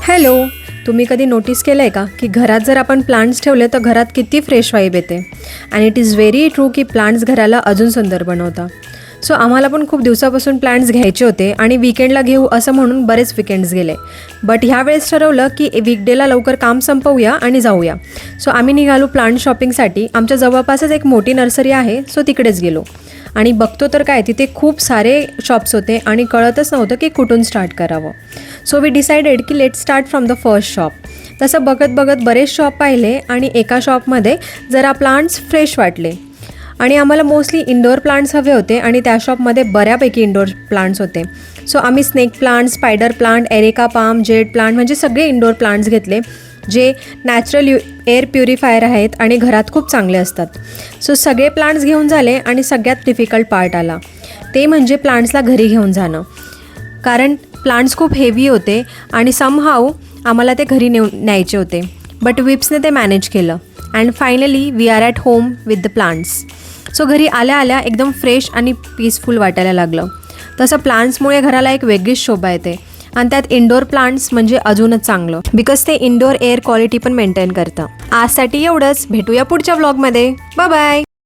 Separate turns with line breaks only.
Hello. तुम्ही कधी notice केलं आहे का की घरात जर आपण प्लांट्स ठेवले तर घरात किती फ्रेश वाईब येते. And it is very true की प्लांट्स घराला अजून सुंदर बनवतात. सो आम्हाला पण खूप दिवसापासून प्लांट्स घ्यायचे होते आणि वीकेंडला घेऊ असं म्हणून बरेच वीकेंड्स गेले. बट ह्यावेळेस ठरवलं की वीकडेला लवकर काम संपवूया आणि जाऊया. सो आम्ही निघालो प्लांट शॉपिंगसाठी. आमच्या जवळपासच एक मोठी नर्सरी आहे, सो तिकडेच गेलो आणि बघतो तर काय तिथे खूप सारे शॉप्स होते आणि कळतच नव्हतं की कुठून स्टार्ट करावं. सो वी डिसाइडेड की let start from the first shop. तसं बघत बघत बरेच शॉप पाहिले आणि एका शॉपमध्ये जरा प्लांट्स फ्रेश वाटले आणि आम्हाला मोस्टली इंडोर प्लांट्स हवे होते आणि त्या शॉपमध्ये बऱ्यापैकी इंडोर प्लांट्स होते. सो आम्ही snake plant, spider plant, areca palm, jade plant म्हणजे सगळे इंडोर प्लांट्स घेतले जे नॅचरल एअर प्युरिफायर आहेत आणि घरात खूप चांगले असतात. सो सगळे प्लांट्स घेऊन झाले आणि सगळ्यात डिफिकल्ट पार्ट आला, ते म्हणजे प्लांट्सला घरी घेऊन जाणं. कारण प्लांट्स खूप हेवी होते आणि समहाऊ आम्हाला ते घरी न्यायचे होते. बट विप्सने ते मॅनेज केलं and finally we are at home with the plants. So घरी आल्या आल्या एकदम फ्रेश आणि पीसफुल वाटायला लागलं. तसं प्लांट्समुळे घराला एक वेगळीच शोभा येते आणि त्यात इंडोर प्लांट्स म्हणजे अजूनच चांगलं, बिकॉज ते इंडोर एअर क्वालिटी पण मेंटेन करतं. आजसाठी एवढंच. भेटूया पुढच्या व्लॉगमध्ये. Bye bye.